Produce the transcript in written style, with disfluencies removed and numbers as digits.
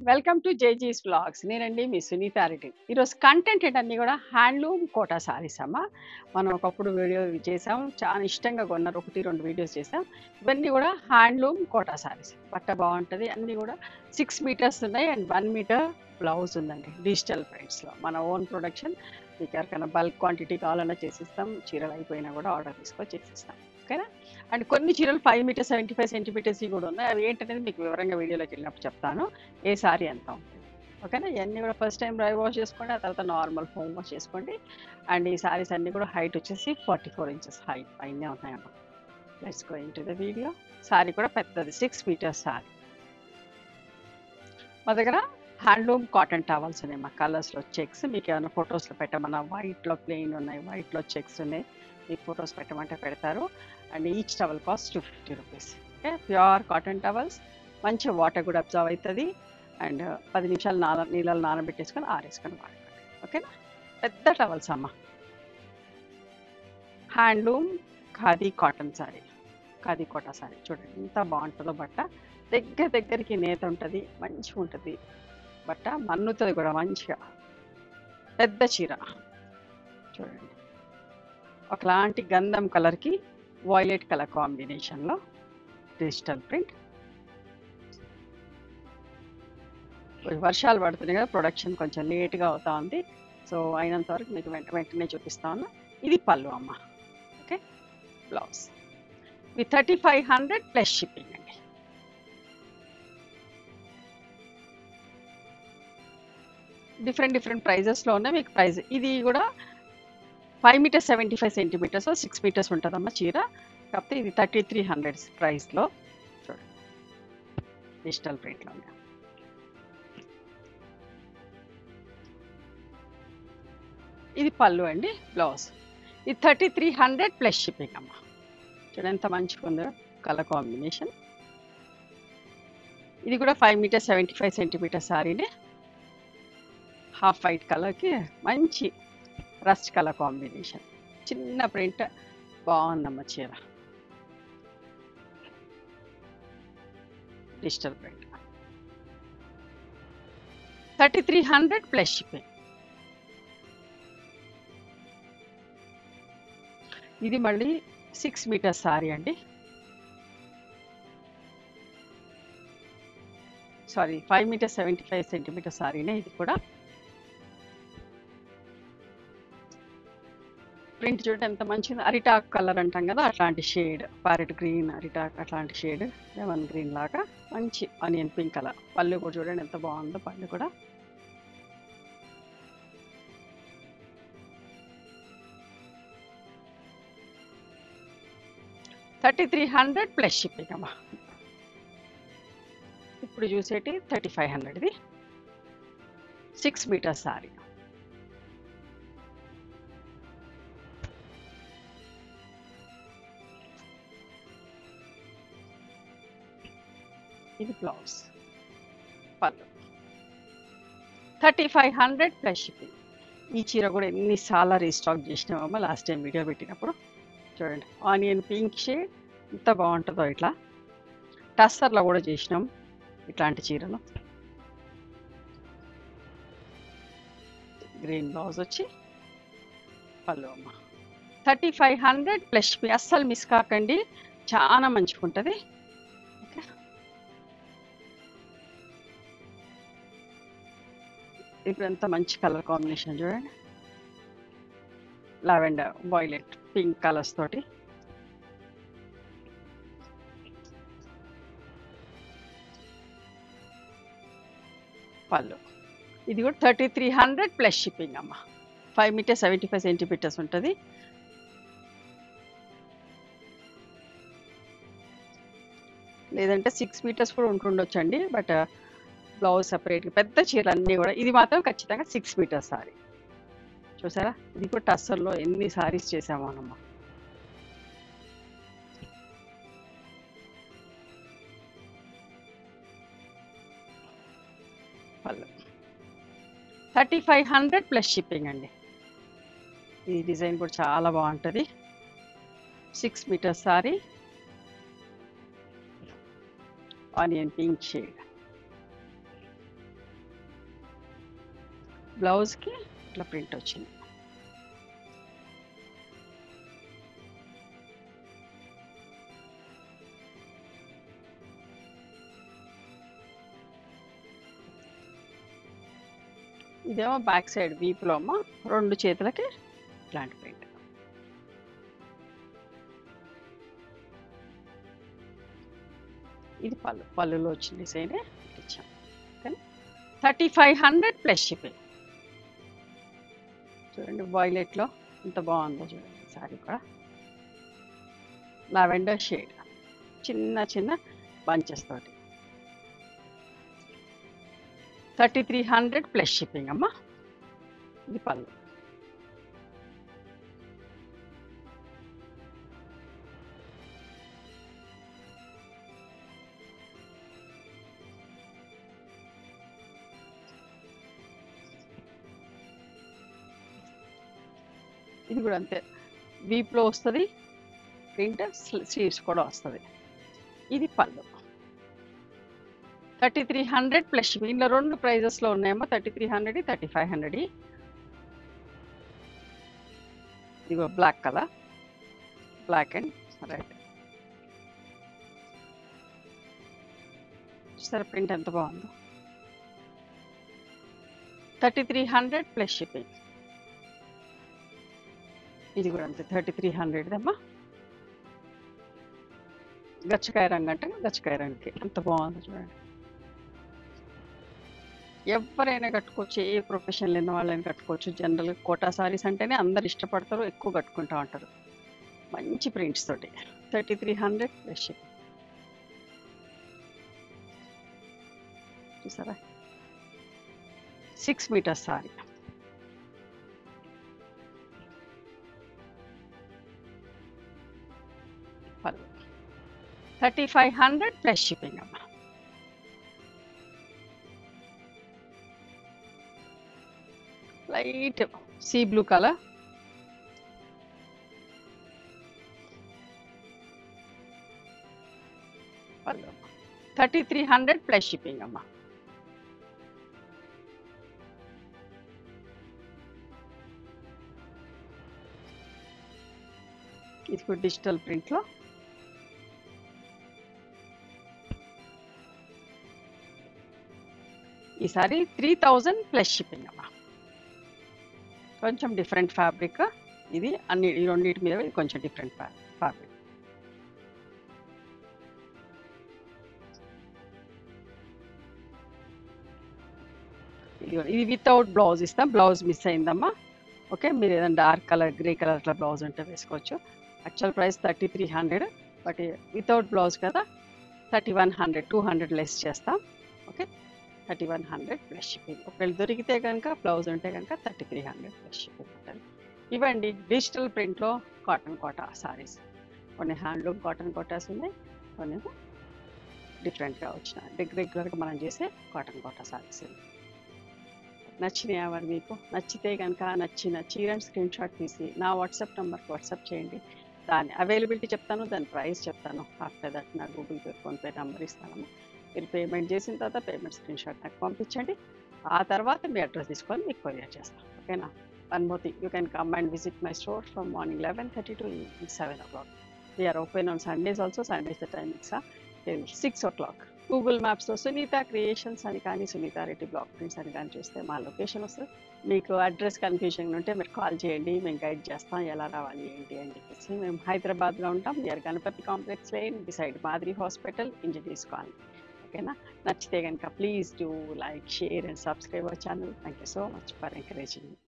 Welcome to జేజీస్ vlogs. నేనండి మీ సునీతారెడ్డి. ఈరోజు content ఏంటన్నీ కూడా హ్యాండ్లూమ్ కోటా సారీస్ అమ్మ. మనం ఒకప్పుడు వీడియో చేసాం. చాలా ఇష్టంగా కొన్నారు. 1, 2 వీడియోస్ చేసాం. ఇవన్నీ కూడా హ్యాండ్లూమ్ కోటా సారీస్. బట్ట బాగుంటుంది. అన్నీ కూడా 6 మీటర్స్ ఉన్నాయి అండ్ 1 మీటర్ బ్లౌజ్ ఉందండి. డిజిటల్ ప్రింట్స్లో మన ఓన్ ప్రొడక్షన్. మీకు ఎవరికైనా బల్క్ క్వాంటిటీ కావాలన్నా చేసిస్తాం. చీరలు అయిపోయినా కూడా ఆర్డర్ తీసుకొని చేసిస్తాం. ఓకేనా? అండ్ కొన్ని చీరలు 5 మీటర్స్ 75 సెంటీమీటర్స్ కూడా ఉన్నాయి. అవి ఏంటనేది మీకు వివరంగా వీడియోలోకి వెళ్ళినప్పుడు చెప్తాను. ఏ సారీ ఎంత ఉంటుంది. ఓకేనా? ఇవన్నీ కూడా ఫస్ట్ టైం డ్రై వాష్ చేసుకోండి. ఆ తర్వాత నార్మల్ ఫోమ్ వాష్ చేసుకోండి. అండ్ ఈ సారీస్ అన్నీ కూడా హైట్ వచ్చేసి 44 ఇంచెస్ హైట్ పైనే ఉన్నాయన్నమాట. Let's go into the video. Sorry కూడా పెద్దది 6 మీటర్స్ సారీ. మా దగ్గర హ్యాండ్లూమ్ కాటన్ టవల్స్ ఉన్నాయి. మా కలర్స్లో చెక్స్ మీకు ఏమైనా ఫొటోస్లో పెట్టమన్నా వైట్లో ప్లెయిన్ ఉన్నాయి, వైట్లో చెక్స్ ఉన్నాయి. మీకు ఫొటోస్ పెట్టమంటే పెడతారు. And each towel cost 250 rupees. Okay, pure cotton towels. మంచి వాటర్ కూడా అబ్జర్వ్ అవుతుంది. అండ్ 10 నిమిషాలు నీళ్ళలో నానబెట్టేసుకొని ఆరేసుకొని వాడుకోండి. ఓకేనా? పెద్ద టవల్స్ అమ్మ. Handloom khadi cotton sari, khadi Kota sari. చూడండి ఎంత బాగుంటుందో బట్ట. దగ్గరికి నేత ఉంటుంది, మంచిగా ఉంటుంది బట్ట. మన్నుతుంది కూడా మంచిగా. పెద్ద చీర చూడండి. ఒకలాంటి గంధం కలర్కి వైలెట్ కలర్ కాంబినేషన్లో డిజిటల్ ప్రింట్. వర్షాలు పడుతున్నాయి కదా, ప్రొడక్షన్ కొంచెం లేట్గా అవుతా ఉంది. సో అయినంత వరకు మీకు వెంటనే చూపిస్తాను. ఇది పళ్ళు అమ్మ. Okay, blouse with 3500 plus shipping అండి. డిఫరెంట్ ప్రైజెస్లో ఉన్నాయి మీకు ప్రైజ్. ఇది కూడా 5 మీటర్స్ 75 సెంటీమీటర్స్ 6 మీటర్స్ ఉంటుందమ్మా చీర. కాకపోతే ఇది 3300 ప్రైస్లో. చూడండి డిజిటల్ ప్రింట్లో ఉంది. ఇది పళ్ళు అండి, బ్లౌజ్. ఇది 3300 ప్లస్ షిప్పింగ్ అమ్మ. చూడండి ఎంత మంచిగా ఉందో కలర్ కాంబినేషన్. ఇది కూడా 5 మీటర్స్ 75 సెంటీమీటర్ సారీనే. హాఫ్ వైట్ కలర్కి మంచి రస్ట్ కలర్ కాంబినేషన్. చిన్న ప్రింట్ బాగుందమ్మ చీర. Digital print 3300 plus shipping. ఇది మళ్ళీ 6 మీటర్స్ సారీ అండి. సారీ 5 మీటర్స్ 75 సెంటీమీటర్ సారీనే. ఇది కూడా ప్రింట్ చూడండి ఎంత మంచిగా. అరిటాక్ కలర్ అంటాం కదా, అట్లాంటి షేడ్. ప్యారెట్ గ్రీన్, అరిటాక్ అట్లాంటి షేడ్. లెమన్ గ్రీన్ లాగా మంచి ఆనియన్ పింక్ కలర్. పళ్ళు కూడా చూడండి ఎంత బాగుందో. పళ్ళు కూడా $3300 ప్లస్ షిప్పింగ్ అమ్మా. ఇప్పుడు చూసేటి 3500. ఇది 6 మీటర్స్ సారీ. ఇది బ్లౌజ్, పళ్ళు 3500 ప్లస్ షిప్పింగ్. ఈ చీర కూడా ఎన్నిసార్లు రీస్టాక్ చేసినామమ్మా లాస్ట్ టైం వీడియో పెట్టినప్పుడు. చూడండి ఆనియన్ పింక్ షేడ్ ఎంత బాగుంటుందో. ఇట్లా టస్సర్లో కూడా చేసినాం ఇట్లాంటి చీరలు. గ్రీన్ బ్లౌజ్ వచ్చి పళ్ళు అమ్మ. 3500 ప్లస్. అస్సలు మిస్ కాకండి, చాలా మంచిగా ఉంటుంది. ఓకే, ఇప్పుడు ఎంత మంచి కలర్ కాంబినేషన్ చూడండి. లావెండర్, వైలెట్, పింక్ కలర్స్ తోటి. పళ్ళు. ఇది కూడా 3300 ప్లస్ షిప్పింగ్ అమ్మ. 5 మీటర్స్ 75 సెంటీమీటర్స్ ఉంటుంది. లేదంటే 6 మీటర్స్ కూడా ఉంటుండొచ్చండి. బట్ బ్లౌజ్ సపరేట్గా పెద్ద చీరలు అన్నీ కూడా. ఇది మాత్రం ఖచ్చితంగా 6 మీటర్స్ సారీ. చూసారా, ఇది కూడా టస్సర్లో ఎన్ని సారీస్ చేసామో అన్నమ్మ. పళ్ళు 3500 ప్లస్ షిప్పింగ్ అండి. ఈ డిజైన్ కూడా చాలా బాగుంటుంది. 6 metres sari, onion pink shade. బ్లౌజ్కి ఇట్లా ప్రింట్ వచ్చింది. ఇదేమో బ్యాక్ సైడ్ వీపులో అమ్మ, 2 చేతులకి ఇట్లాంటి ప్రింట్. ఇది పళ్ళులో వచ్చిన డిజైన్ ఇచ్చాం. కానీ 3500 ప్లస్ షిప్పింగ్. చూడండి వైలెట్లో ఎంత బాగుందో చూడండి. సారీ కూడా లావెండర్ షేడ్, చిన్న చిన్న బంచెస్ తోటి. 3300 ప్లస్ షిప్పింగ్ అమ్మ. ఇది పళ్ళు. ఇది కూడా అంతే, వీప్లో వస్తుంది ప్రింట్, స్లీవ్స్ కూడా వస్తుంది. ఇది పళ్ళు. 3300 ప్లస్ షిప్పింగ్. ఇందులో 2 ప్రైజెస్లో ఉన్నాయమ్మా, 3300, 3500. ఇదిగో black colour, black and red. చూసారా ప్రింట్ ఎంత బాగుందో. 3300 ప్లస్ షిప్పింగ్. ఇది కూడా అంతే 3300 అమ్మా. గచ్చకాయ రంగు అంటే గచ్చకాయ రంగుకి ఎంత బాగుందో చూడండి. ఎవరైనా కట్టుకోవచ్చు, ఏ ప్రొఫెషన్ లేని వాళ్ళని కట్టుకోవచ్చు. జనరల్గా కోటా సారీస్ అంటేనే అందరు ఇష్టపడతారు, ఎక్కువ కట్టుకుంటూ ఉంటారు. మంచి ప్రింట్స్ తోటి 3300 ప్లస్ షిప్పింగ్. చూసారా 6 మీటర్స్ సారీ. పళ్ళు 3500 ప్లస్ షిప్పింగ్ అమ్మా. లైట్ సీ బ్లూ కలర్, పళ్ళు 3300 ప్లస్ షిప్పింగ్ అమ్మా. ఇది కూడా డిజిటల్ ప్రింట్లో. ఈసారి 3000 ప్లస్ షిప్పింగ్ అమ్మా. కొంచెం డిఫరెంట్ ఫ్యాబ్రిక్ ఇది, ఈ రెండింటి మీద ఇది కొంచెం డిఫరెంట్ ఫ్యాబ్రిక్. ఇది వితౌట్ బ్లౌజ్ ఇస్తాం, బ్లౌజ్ మిస్ అయిందమ్మా. ఓకే, మీరు ఏదైనా డార్క్ కలర్, గ్రే కలర్ అట్లా బ్లౌజ్ ఉంటే వేసుకోవచ్చు. Actual price 3300, but without blouse కదా 3100, 200 లెస్ చేస్తాం. Okay, 3100 plus shipping. ఒకవేళ దొరికితే కనుక బ్లౌజ్ ఉంటే కనుక 3300 ప్లస్ షిప్పింగ్ ఉంటుంది. ఇవ్వండి డిజిటల్ ప్రింట్లో కాటన్ కోటా సారీస్. కొన్ని హ్యాండ్లూమ్ కాటన్ కోటాస్ ఉన్నాయి, కొన్ని డిఫరెంట్గా వచ్చిన రెగ్యులర్గా మనం చేసే కాటన్ కోటా సారీస్. నచ్చినాయా మరి మీకు? నచ్చితే కనుక నచ్చిన చీరని స్క్రీన్ షాట్ తీసి నా వాట్సాప్ నెంబర్కి వాట్సాప్ చేయండి. దాని అవైలబిలిటీ చెప్తాను, దాని ప్రైస్ చెప్తాను. ఆఫ్టర్ దట్ నా గూగుల్ పే, ఫోన్పే నెంబర్ ఇస్తాను. మీరు పేమెంట్ చేసిన తర్వాత పేమెంట్ స్క్రీన్ షాట్ నాకు పంపించండి. ఆ తర్వాత మీ అడ్రస్ తీసుకొని మీకు కొరియర్ చేస్తాను. ఓకేనా? One more thing, you can come and visit my store from morning 11:30 to evening 7 o'clock. We are open on Sundays also. Sundays the timings are till 6 o'clock. Google మ్యాప్స్లో Sunitha creations అని కానీ, Sunitha Reddy block prints అని కానీ చూస్తే మా location వస్తుంది. మీకు address confusion ఉంటే మీరు కాల్ చేయండి, మేము గైడ్ చేస్తాం ఎలా రావాలి ఏంటి అని చెప్పేసి. మేము హైదరాబాద్లో ఉంటాం, near Ganapati complex lane, beside మాదిరి హాస్పిటల్, ఇంజనీర్స్ కాలనీ. ఓకేనా? నచ్చితే కనుక please do like, share and subscribe our channel. Thank you so much for encouraging.